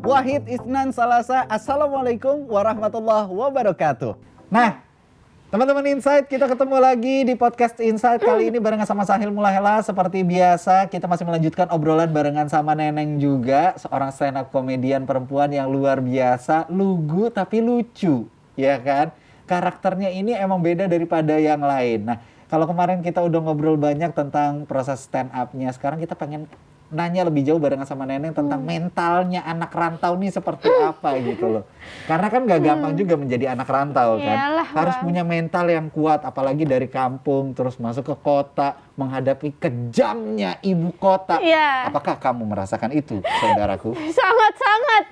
Wahid Isnan Salasa. Assalamualaikum warahmatullahi wabarakatuh. Nah, teman-teman Insight, kita ketemu lagi di podcast Insight kali ini barengan sama Sahil Mulahela. Seperti biasa, kita masih melanjutkan obrolan barengan sama Neneng juga, seorang stand up komedian perempuan yang luar biasa, lugu tapi lucu, ya kan? Karakternya ini emang beda daripada yang lain. Nah, kalau kemarin kita udah ngobrol banyak tentang proses stand up-nya, sekarang kita pengen nanya lebih jauh barengan sama Neneng tentang mentalnya anak rantau nih seperti apa gitu loh. Karena kan gak gampang juga menjadi anak rantau kan. Yalah, harus Bang. punya mental yang kuat, apalagi dari kampung terus masuk ke kota, menghadapi kejamnya ibu kota. Iya. Apakah kamu merasakan itu, saudaraku? Sangat-sangat.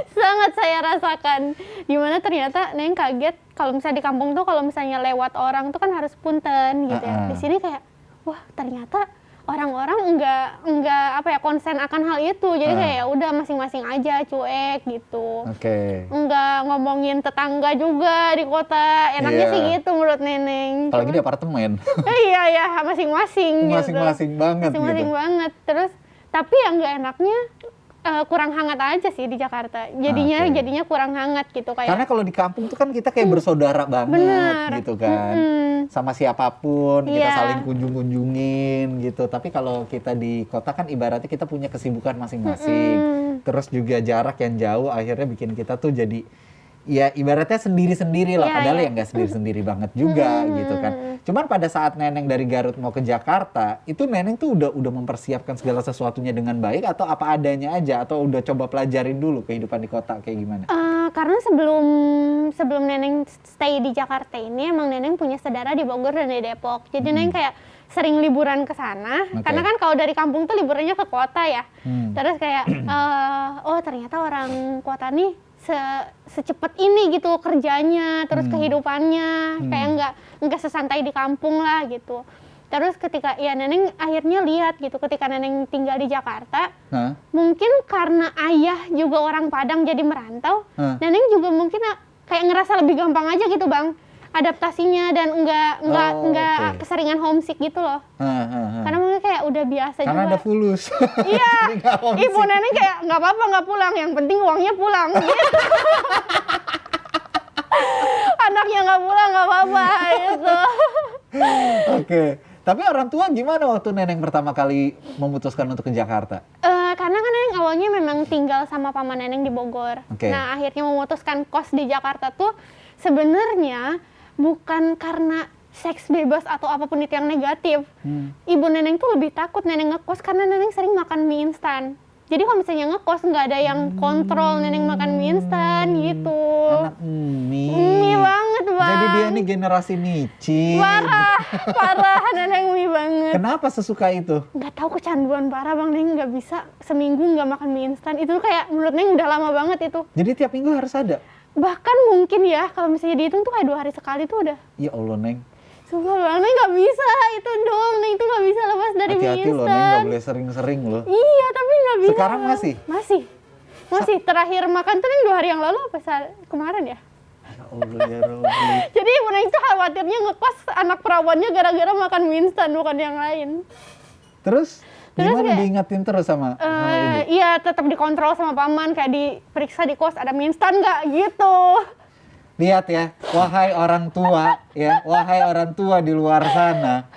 Sangat saya rasakan. Dimana ternyata Neng kaget kalau misalnya di kampung tuh kalau misalnya lewat orang tuh kan harus punten gitu ya. Di sini kayak wah ternyata orang-orang enggak apa ya konsen akan hal itu. Jadi kayak ya udah masing-masing aja cuek gitu. Oke. Enggak ngomongin tetangga juga di kota. Enaknya Iya. sih gitu menurut Neneng. Apalagi di apartemen. Iya ya masing-masing gitu. Masing-masing banget Masing-masing gitu. banget. Terus tapi yang nggak enaknya kurang hangat aja sih di Jakarta. Jadinya kurang hangat gitu kayak. Karena kalau di kampung tuh kan kita kayak bersaudara banget. Bener. Gitu kan. Sama siapapun kita Iya. saling kunjung-kunjungin gitu. Tapi kalau kita di kota kan ibaratnya kita punya kesibukan masing-masing. Terus juga jarak yang jauh akhirnya bikin kita tuh jadi ya ibaratnya sendiri-sendiri lah. Iya, Padahal iya. ya nggak sendiri-sendiri banget juga gitu kan. Cuman pada saat Neneng dari Garut mau ke Jakarta, itu Neneng tuh udah mempersiapkan segala sesuatunya dengan baik atau apa adanya aja, atau udah coba pelajarin dulu kehidupan di kota kayak gimana? Karena sebelum Neneng stay di Jakarta ini emang Neneng punya saudara di Bogor dan di Depok. Jadi Neneng kayak sering liburan ke sana. Oke. Karena kan kalau dari kampung tuh liburannya ke kota ya. Terus kayak oh ternyata orang kota nih secepat ini gitu kerjanya, terus kehidupannya kayak nggak sesantai di kampung lah gitu. Terus ketika ya Neneng akhirnya lihat gitu ketika Neneng tinggal di Jakarta, mungkin karena ayah juga orang Padang jadi merantau, Neneng juga mungkin kayak ngerasa lebih gampang aja gitu Bang adaptasinya dan nggak keseringan homesick gitu loh. Karena mungkin kayak udah biasa Karena juga. ada fulus. Iya, Jadi nggak homesick. ibu Neneng kayak nggak apa-apa nggak pulang, yang penting uangnya pulang. Gitu. Anaknya nggak pulang nggak apa-apa gitu. Oke. Tapi orang tua gimana waktu Neneng pertama kali memutuskan untuk ke Jakarta? Karena kan Neneng awalnya memang tinggal sama paman Neneng di Bogor. Oke. Nah akhirnya memutuskan kos di Jakarta tuh sebenarnya bukan karena seks bebas atau apapun itu yang negatif. Ibu Neneng tuh lebih takut Neneng ngekos karena Neneng sering makan mie instan. Jadi kalau misalnya ngekos nggak ada yang kontrol Neneng makan mie instan gitu. Anak mie. Mie banget Bang. Jadi dia nih generasi micin. Parah Neneng mie banget. Kenapa sesuka itu? Nggak tahu kecanduan parah Bang, Neneng nggak bisa seminggu nggak makan mie instan. Itu kayak menurut Neneng udah lama banget itu. Jadi tiap minggu harus ada? Bahkan mungkin ya kalau misalnya dihitung tuh kayak 2 hari sekali tuh udah. Ya Allah Neng. Sumpah Bang, Neng nggak bisa itu dong. Neng tuh nggak bisa lepas dari mie Hati-hati loh Neng, instan. nggak boleh sering-sering loh. Iya tapi nggak bisa. Sekarang Bang. masih? Masih. Terakhir makan tuh Neng 2 hari yang lalu apa kemarin ya? Ya Allah ya Rabbi. Jadi ibu Neng tuh khawatirnya ngekos anak perawannya gara-gara makan mie instan bukan yang lain. Terus gimana kayak, diingetin terus sama ibu? Iya tetap dikontrol sama paman, kayak diperiksa di kos ada mie instan nggak gitu. Lihat ya, wahai orang tua, ya, wahai orang tua di luar sana,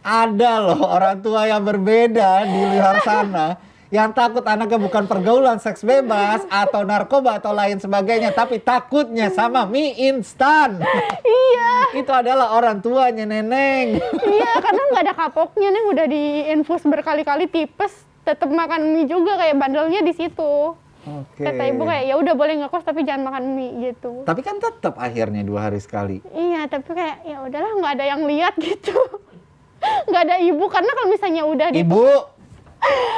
ada loh orang tua yang berbeda di luar sana yang takut anaknya bukan pergaulan seks bebas atau narkoba atau lain sebagainya, tapi takutnya sama mie instan. Iya. Itu adalah orang tuanya Neneng. Iya, karena nggak ada kapoknya, Neng udah diinfus berkali-kali tipes, tetap makan mie juga kayak bandelnya di situ. Oke. Kata ibu kayak ya udah boleh ngekos tapi jangan makan mie gitu. Tapi kan tetap akhirnya 2 hari sekali. Iya, tapi kayak ya udahlah nggak ada yang lihat gitu. Nggak ada ibu karena kalau misalnya udah di Ibu,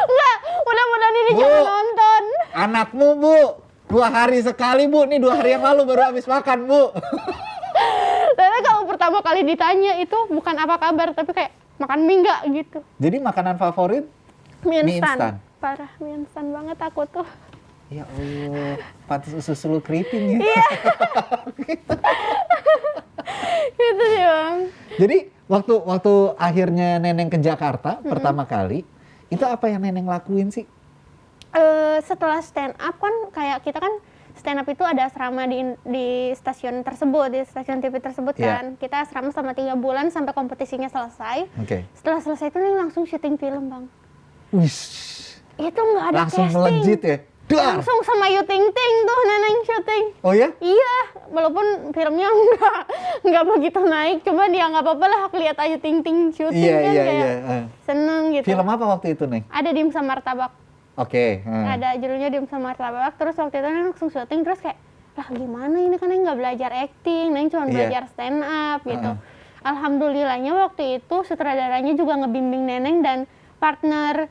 nggak, mudah-mudahan ini Bu. jangan nonton. anakmu Bu, 2 hari sekali Bu, nih 2 hari yang lalu baru habis makan Bu. Karena kalau pertama kali ditanya itu bukan apa kabar tapi kayak makan mie nggak gitu. Jadi makanan favorit? Mie Mie instan. instan. Parah mie instan banget aku tuh. Ya Allah, pantas usus lu keriting ya. Iya. Gitu sih Bang. Jadi waktu akhirnya Neneng ke Jakarta pertama kali, itu apa yang Neneng lakuin sih? Setelah stand up kan kayak kita kan stand up itu ada asrama di stasiun tersebut, di stasiun TV tersebut kan. Kita asrama selama 3 bulan sampai kompetisinya selesai. Setelah selesai itu Neng langsung syuting film, Bang. Wish. Itu nggak ada langsung casting. melejit ya? Dar. Langsung sama Yu Ting Ting tuh Neneng syuting. Oh ya? Iya, walaupun filmnya nggak begitu naik, cuma dia nggak apa-apa lah lihat Ayu Ting Ting syuting kan kayak seneng gitu. Film apa waktu itu, Neng? Ada Dimsum Martabak. Oke. Ada judulnya Dimsum Martabak, terus waktu itu Neng langsung syuting, terus kayak, lah gimana ini kan Neng nggak belajar acting, Neng cuma belajar stand up gitu. Alhamdulillahnya waktu itu sutradaranya juga ngebimbing Neneng dan partner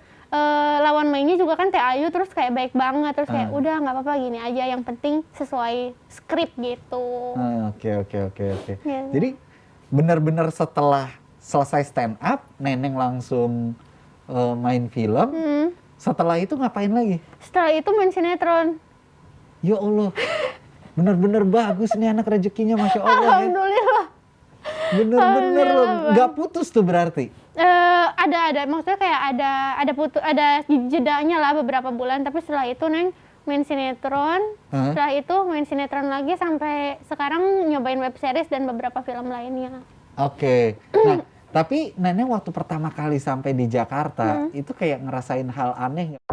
lawan mainnya juga kan Teh Ayu, terus kayak baik banget, terus kayak udah nggak apa-apa gini aja, yang penting sesuai skrip gitu. Oke. Yeah. Jadi benar-benar setelah selesai stand up, Neneng langsung main film. Setelah itu ngapain lagi? Setelah itu main sinetron. Ya Allah, benar-benar bagus nih anak rezekinya, Masya Allah. Alhamdulillah. Bener-bener loh, nggak putus tuh berarti? Ada, maksudnya kayak ada jedanya lah beberapa bulan, tapi setelah itu Neng main sinetron, setelah itu main sinetron lagi sampai sekarang nyobain web series dan beberapa film lainnya. Oke. Nah, tapi Neneng waktu pertama kali sampai di Jakarta, itu kayak ngerasain hal aneh nggak?